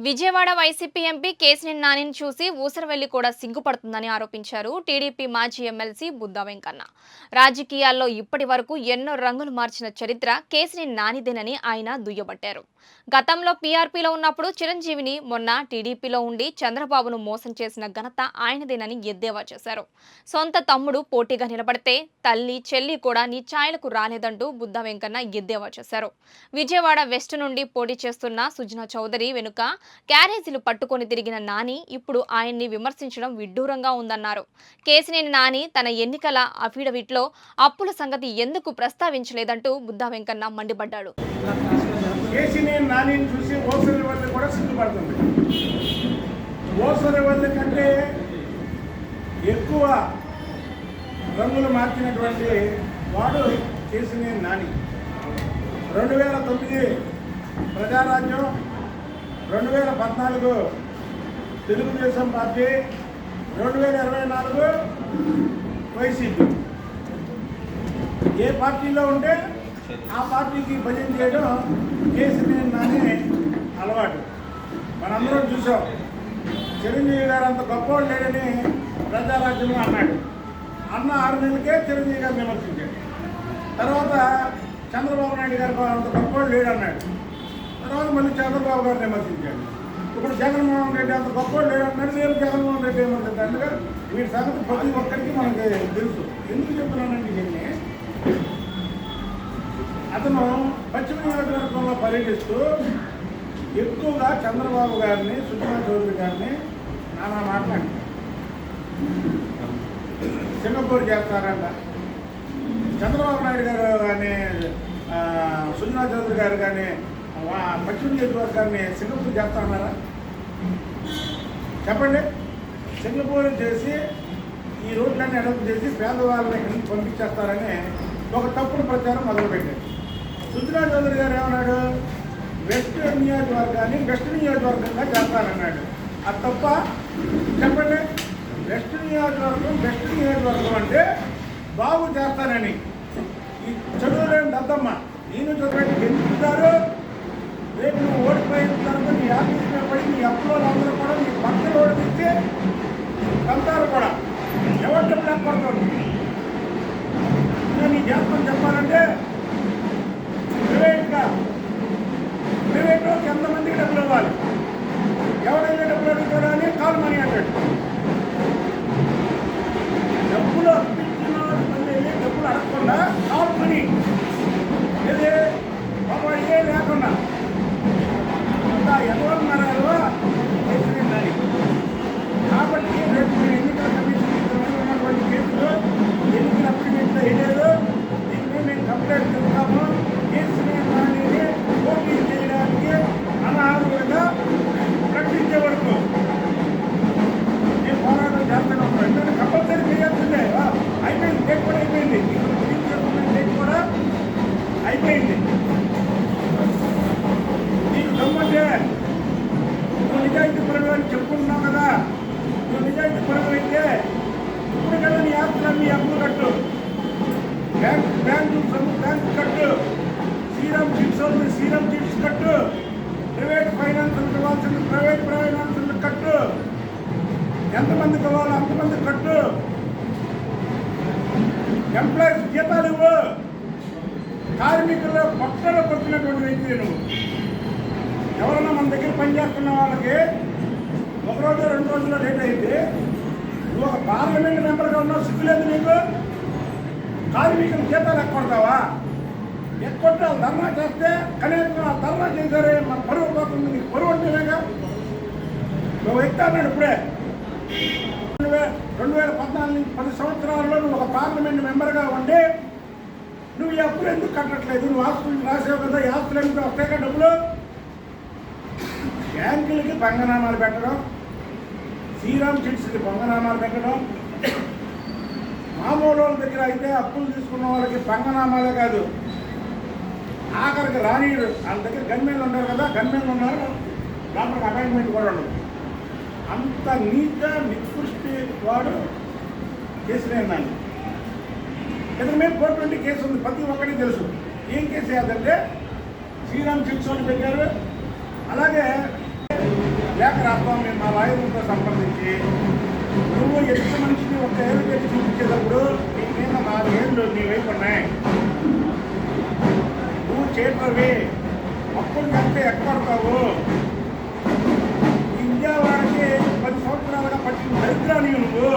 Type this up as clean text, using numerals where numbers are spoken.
Vijayawada YCP MP Kesineni నానిని చూసి ఊసరవెల్లి కూడా సిగ్గుపడుతుందని ఆరోపించారు టీడీపీ మాజీ ఎమ్మెల్సీ బుద్దా వెంకన్న. రాజకీయాల్లో ఇప్పటి వరకు ఎన్నో రంగులు మార్చిన చరిత్ర కేశినేని నానిదేనని ఆయన దుయ్యబట్టారు. గతంలో పీఆర్పీలో ఉన్నప్పుడు చిరంజీవిని, మొన్న టీడీపీలో ఉండి చంద్రబాబును మోసం చేసిన ఘనత ఆయనదేనని ఎద్దేవా చేశారు. సొంత తమ్ముడు పోటీగా నిలబడితే తల్లి, చెల్లి కూడా నీ ఛాయలకు రాలేదంటూ బుద్దా వెంకన్న ఎద్దేవా చేశారు. విజయవాడ వెస్ట్ నుండి పోటీ చేస్తున్న సుజనా చౌదరి వెనుక క్యారేజీలు పట్టుకొని తిరిగిన నాని ఇప్పుడు ఆయన్ని విమర్శించడం విడ్డూరంగా ఉందన్నారు. కేశినేని నాని తన ఎన్నికల అఫిడవిట్లో అప్పుల సంగతి ఎందుకు ప్రస్తావించలేదంటూ బుద్దా వెంకన్న మండిపడ్డాడు. కేశినేని నానిని చూసి ఓసరివల్లి కూడా సిగ్గుపడుతుంది. ఓసరివల్లి కంటే ఎక్కువ రంగులు మార్చినటువంటి వాడు కేశినేని నాని. 2009 ప్రజారాజ్యం, 2014 తెలుగుదేశం పార్టీ, 2024 వైసీపీ. ఏ పార్టీలో ఉంటే ఆ పార్టీకి భజన చేయడం కేశినేని నాని అలవాటు. మనందరం చూసాం. చిరంజీవి గారు అంత గొప్పవాడు లేడని ప్రజారాజ్యంలో అన్నాడు. అన్న 6 నెలలకే చిరంజీవి గారు విమర్శించాడు. తర్వాత చంద్రబాబు నాయుడు గారు అంత గొప్పవాడు లేడన్నాడు. తర్వాత మళ్ళీ చంద్రబాబు గారిని విమర్శించాడు. ఇప్పుడు జగన్మోహన్ రెడ్డి అంత గొప్పవాడు లేడన్నాడు. రేపు జగన్మోహన్ రెడ్డి విమర్శించాడుగా. వీటి సంగతి ప్రతి ఒక్కరికి మనకి తెలుసు. ఎందుకు చెప్తున్నానండి దీన్ని? అతను పశ్చిమ నియోజకవర్గంలో పర్యటిస్తూ ఎక్కువగా చంద్రబాబు గారిని, సుజనా చౌదరి గారిని నానా మాట్లాడి సింగపూర్ చేస్తారంట. చంద్రబాబు నాయుడు గారు కానీ, సుజనా చౌదరి గారు కానీ పశ్చిమ నియోజకవర్గాన్ని సింగపూర్ చేస్తారన్నారా? చెప్పండి. సింగపూర్ చేసి ఈ రోడ్లన్నీ అడపు చేసి పేదవాళ్ళని ఇక్కడి నుంచి పంపించేస్తారని ఒక తప్పుడు ప్రచారం మొదలుపెట్టారు. సుజనా చౌదరి గారు ఏమన్నాడు? వెస్ట్ నియోజకవర్గంగా చేస్తారన్నాడు. అది తప్ప? చెప్పండి. వెస్ట్ నియోజకవర్గం అంటే బాగు చేస్తానని ఈ చదువులేని దద్దమ్మ నేను చదువుని గెలుపుతారు. రేపు నువ్వు ఓడిపోయిన తర్వాత నీ ఆఫీస్ మీద పడి నీ అప్పులో అందరూ కూడా నీ భక్తులు ఓడిపిస్తే కంటారు కూడా. ఎవరు చెప్పలేకపోతుంది? నీ జాతకం చెప్పాలంటే ప్రైవేట్లోకి ఎంతమందికి డబ్బులు ఇవ్వాలి? ఎవరైనా డబ్బులు అడుగుతాడా అని కాల్ మనీ అంటాడు. డబ్బులు అప్పించిన డబ్బులు అడగకుండా కాల్ మనీ ఏదే బాబా ఏ లేకుండా ఎవరున్నారో కేసులున్నాయి. కాబట్టి రేపు ఎన్నికల కమిషన్ ఉన్నటువంటి కేసులు ఎన్నికల అప్లికేషన్ వేయలేదు. దీన్ని మేము కంప్లైంట్ చెప్తాము. కేసునేని నానిని పోటీ చేయడానికి అనర్హులుగా ప్రకటించే వరకు నేను పోరాటం చేస్తాను. ఎందుకంటే కంపల్సరీ చేయాల్సిందే. అయిపోయింది. డేట్ కూడా అయిపోయింది. డేట్ కూడా అయిపోయింది. నీకు దమ్మంటే నువ్వు నిజాయితీ పరుడు అని చెప్పుకుంటున్నావు కదా. నువ్వు నిజాయితీ పరుడు అయితే ఇప్పుడు కదా నీ ఆస్తులన్నీ అప్పులు కట్టు. బ్యాంకు కట్టు. శ్రీరామ్ చిట్స్ కట్టు. ప్రైవేట్ ఫైనాన్స్ ఇవ్వాల్సిన ప్రైవేట్ ఫైనాన్స్ కట్టు. ఎంతమంది కావాలో అంతమంది కట్టు. ఎంప్లాయీస్ జీతాలు ఇవ్వు. కార్మికుల్లో పక్కన కొట్టినటువంటి వ్యక్తి నువ్వు. ఎవరన్నా మన దగ్గర పనిచేస్తున్న వాళ్ళకి 1 రోజు 2 రోజుల్లో లేట్ అయితే నువ్వు ఒక పార్లమెంట్ మెంబర్గా ఉన్నావు. సిగ్గులేదు నీకు? కార్మికుల జీతాలు ఎక్కొడతావా? ఎక్కొట్టి వాళ్ళు ధర్నా చేస్తే కనీసం ఆ ధర్నా చేశారే మన పరువు పోతుంది. నీకు పరువు అంటేనేగా. నువ్వు వ్యక్తి అన్నాడు ఇప్పుడే 2014 నుంచి 10 సంవత్సరాల్లో నువ్వు ఒక పార్లమెంట్ మెంబర్గా ఉండి నువ్వు ఈ అప్పులు ఎందుకు కట్టట్లేదు? నువ్వు ఆస్తులు రాసావు కదా. ఈ ఆస్తులు ఎందుకు వస్తాయి డబ్బులు? బ్యాంకులకి పంగనామాలు పెట్టడం, శ్రీరామ్ చిట్స్కి పంగనామాలు పెట్టడం, మామూలు వాళ్ళ దగ్గర అయితే అప్పులు తీసుకున్న వాళ్ళకి పంగనామాలే కాదు, ఆఖరికి రానీయుడు వాళ్ళ దగ్గర గన్మెన్లు ఉన్నారు కదా. గన్మెన్లు ఉన్నారు, డాక్టర్కి అపాయింట్మెంట్ కూడా ఉండదు. అంత నీట్గా నికృష్టి వాడు కేసునేని నాని. ఇతని మీద 420 కేసు ఉంది. ప్రతి ఒక్కరికి తెలుసు. ఏం కేసు ఏదంటే శ్రీరామ్ చిట్స్ అని పెట్టారు. అలాగే లేఖ రాస్తాం మేము మా లాయర్లతో సంప్రదించి నువ్వు ఎదుటి మనిషిని ఒక ఏళ్ళు పెట్టి చూపించేటప్పుడు నీ మీద 4 ఏళ్ళు నీ వైపు ఉన్నాయి, నువ్వు చేతులవి అప్పుడు కంటే ఎక్కడతావు, ఇండియా వారికి 10 సంవత్సరాలుగా పట్టిన దరిద్రాన్ని నువ్వు